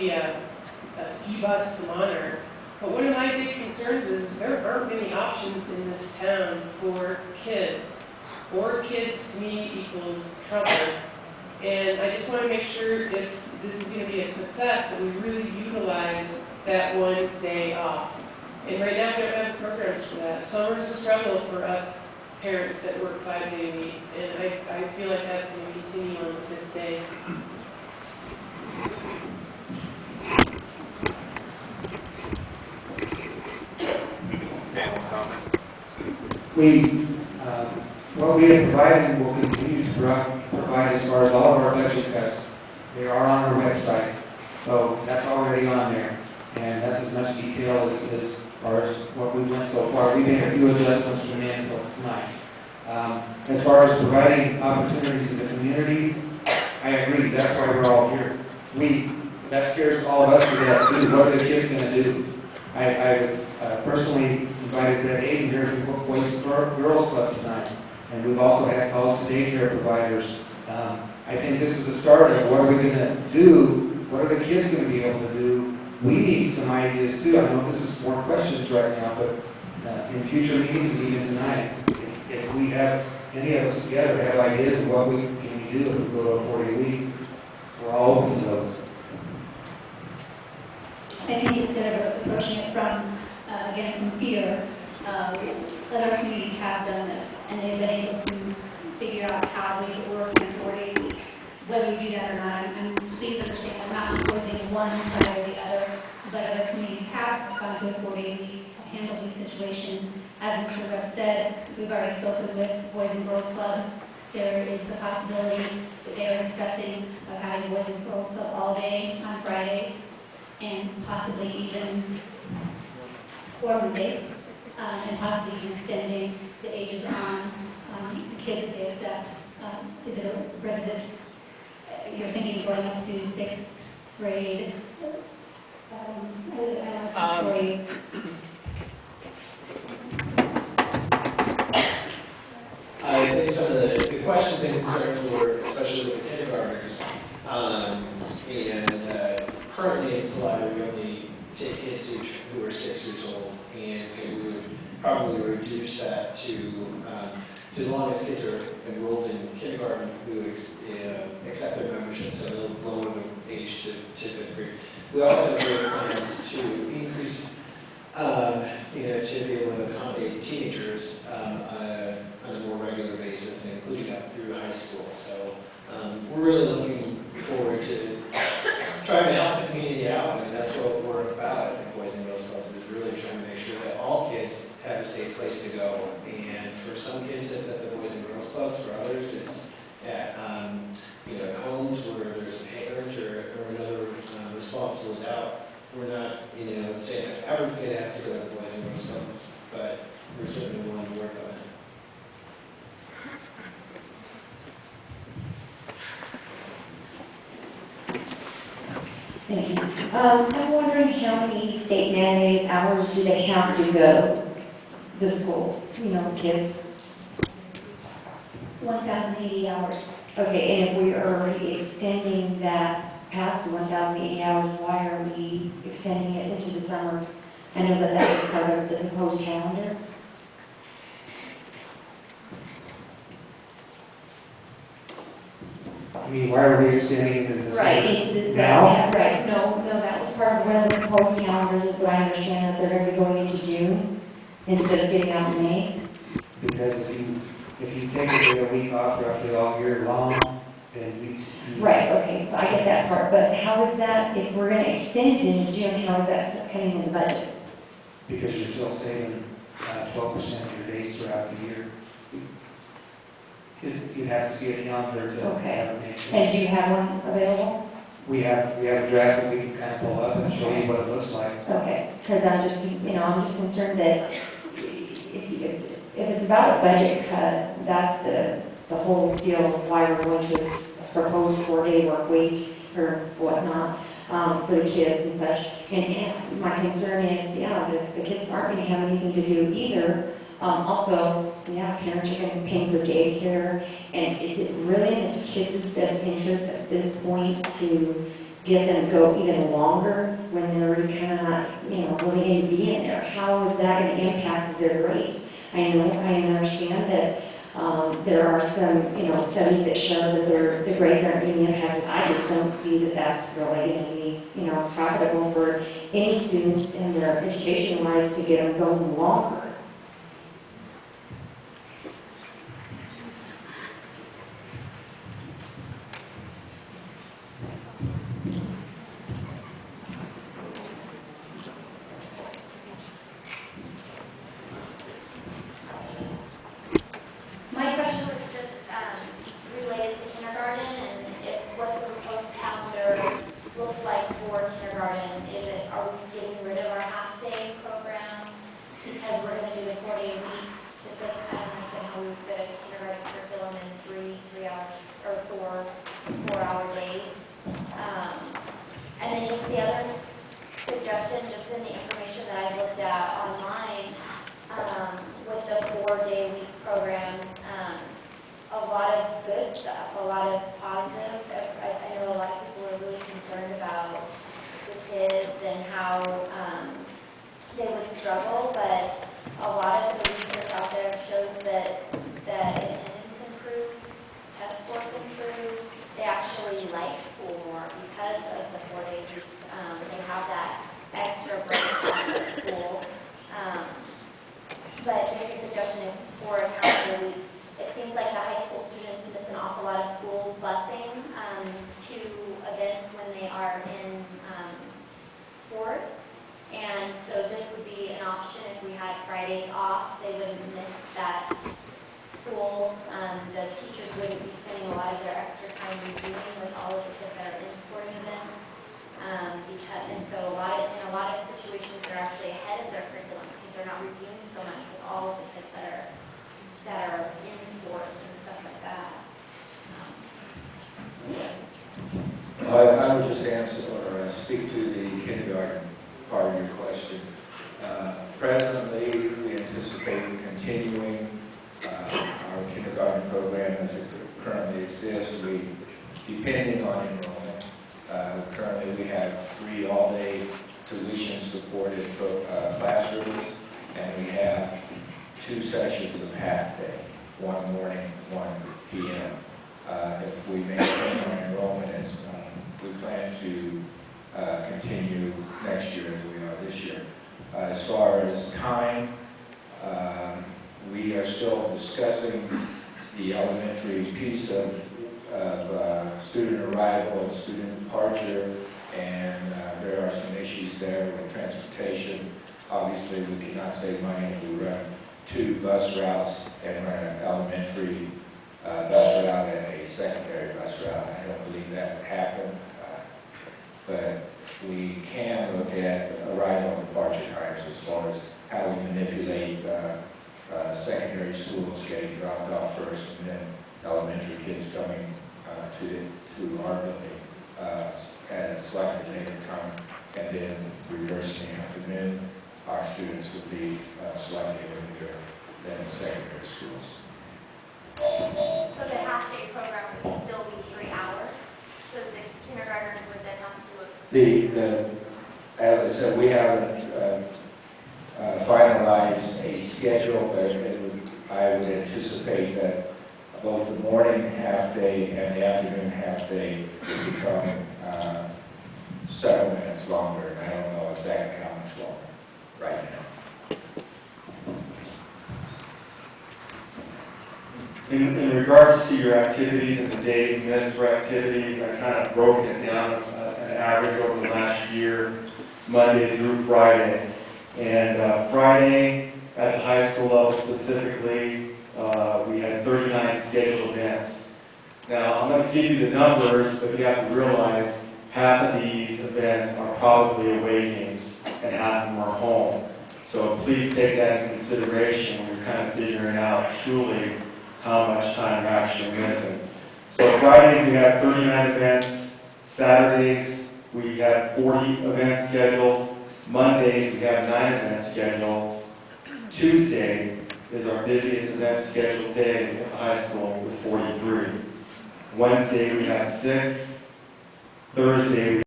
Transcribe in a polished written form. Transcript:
be a few bucks to monitor. But one of my big concerns is there aren't many options in this town for kids. 4 kids to me equals trouble. And I just want to make sure if this is going to be a success that we really utilize that one day off. And right now we don't have programs for that. Summer is a struggle for us parents that work 5-day weeks, and I feel like that's going to continue on the 5th day. What we have provided and will continue to provide as far as all of our budget cuts, they are on our website, so that's already on there, and that's as much detail as far as what we've done so far. We made a few adjustments from then until tonight. As far as providing opportunities in the community, I agree, that's why we're all here. That scares all of us to death. What are the kids going to do? I personally invited Brett Aiden here from Boys and Girls Club tonight, and we've also had calls to daycare providers. I think this is the start of what are we going to do, what are the kids going to be able to do. We need some ideas too. I know this is more questions right now, but in future meetings, even tonight, if we have any of us together have ideas of what we can do if we go to a 40-week, we're all open to those. I think instead of approaching it from, again, from fear, other communities have done this, and they've been able to figure out how they work in a 4-day week. Whether you do that or not, please understand, I'm not opposing one side or the other, but other communities have gone to a 4-day week, handled these situations. As Mr. Rupp said, we've already spoken with Boys and Girls Club. There is the possibility that they are discussing of having Boys and Girls Club all day on Friday, and possibly even Monday, and possibly even extending the ages on the kids that they accept. Is it a resident? You're thinking going up to 6th grade? I think some of the questions and concerns were, especially with the kindergartners, and currently in Salida we only take kids who are 6 years old, and so we would probably reduce that to as long as kids are enrolled in kindergarten, we would accept their membership, so they'll lower the age to 5th grade. We also have plans to increase, to be able to accommodate teenagers on a more regular basis, including up through high school. So we're really looking forward to trying to help the community out, and that's what we're about at the Boys and Girls Club, is really trying to make sure that all kids have a safe place to go. And for some kids, it's at the Boys and Girls Clubs. For others, it's at homes where there's a parent or another responsible adult. We're not, saying that every kid has to go to the Boys and Girls Clubs, but we're certainly willing to work on it. Thank you. I'm wondering how many state-mandated hours do they have to go to school, kids? 1,080 hours. Okay, and if we are already extending that past the 1,080 hours, why are we extending it into the summer? I know that that was part of the proposed calendar. I mean, why are we extending it into the Right, now? Yeah, right. No, that was part of one of the proposed calendars, is what I understand, that they're going to be going into June instead of getting out in May. Because if you take a week off roughly all year long, then Right, okay, so I get that part, but how is that, if we're going to extend it into June, how is that cutting in the budget? Because you're still saving 12% of your days throughout the year. You have to see a calendar to have it make sense. And do you have one available? We have a draft that we can kind of pull up and show you what it looks like. Okay, because I'm just concerned that if it's about a budget cut, that's the whole deal of why we're going to propose 4-day work week or whatnot for the kids and such. And my concern is, the kids aren't going to have anything to do either. Also, parents are going to pay for daycare, and is it really in the kids' best interest at this point to get them to go even longer when they're already kind of not, really need to be in there? How is that going to impact their grades? I understand that there are some, studies that show that the grades aren't being impacted. I just don't see that that's really going to be, profitable for any students in their education-wise to get them going longer. My question was just related to kindergarten and what the proposed calendar looks like for kindergarten. Are we getting rid of our half-day program because we're going to do the 4-day week? Just like kind of understand how we would fit a kindergarten curriculum in 3 hours or 4-hour days. And then just the other suggestion, just in the information that I looked at online, with the 4-day week program, a lot of good stuff, a lot of positive. I know a lot of people are really concerned about the kids and how they would struggle, but a lot of the research out there shows that attendance improves, test scores improve. They actually like school more because of the 4-day week. They have that extra break after school. But maybe a suggestion is for a calendar week. It seems like the high school students miss an awful lot of school busing to events when they are in sports. And so this would be an option if we had Fridays off. They wouldn't miss that school. The teachers wouldn't be spending a lot of their extra time reviewing with all of the kids that are in sporting events. And so in a lot of situations, they're actually ahead of their curriculum because they're not reviewing so much with all of the kids that are in sports and stuff like that. I would just answer or speak to the kindergarten part of your question. Presently, we anticipate continuing our kindergarten program as it currently exists. Depending on enrollment, currently we have 3 all-day tuition-supported classrooms, and we have 2 sessions of half-day, one morning, 1 p.m. If we maintain our enrollment as we plan to continue next year as we are this year. As far as time, we are still discussing the elementary piece of student arrival and student departure, and there are some issues there with transportation. Obviously, we cannot save money if we run 2 bus routes and run an elementary bus route and a secondary bus route. I don't believe that would happen, but we can look at arrival and departure times as far as how we manipulate secondary schools getting dropped off first and then elementary kids coming to our building at a slightly later time, and then reversing the afternoon. Our students would be slightly earlier than secondary schools. So the half-day program would still be 3 hours? So the kindergartners would then have to As I said, we haven't finalized a schedule, but I would anticipate that both the morning half-day and the afternoon half-day will become several minutes longer, and I don't know exactly how much longer right now. In regards to your activities and the days and minutes for activities, I kind of broke it down an average over the last year, Monday through Friday. And Friday, at the high school level specifically, we had 39 scheduled events. Now, I'm going to give you the numbers, but you have to realize half of these events are probably away games and half of them are home. So please take that into consideration when you're kind of figuring out truly how much time you're actually missing. So Fridays we have 39 events, Saturdays we have 40 events scheduled, Mondays we have 9 events scheduled, Tuesday is our busiest event scheduled day at the high school with 43. Wednesday we have 6, Thursday we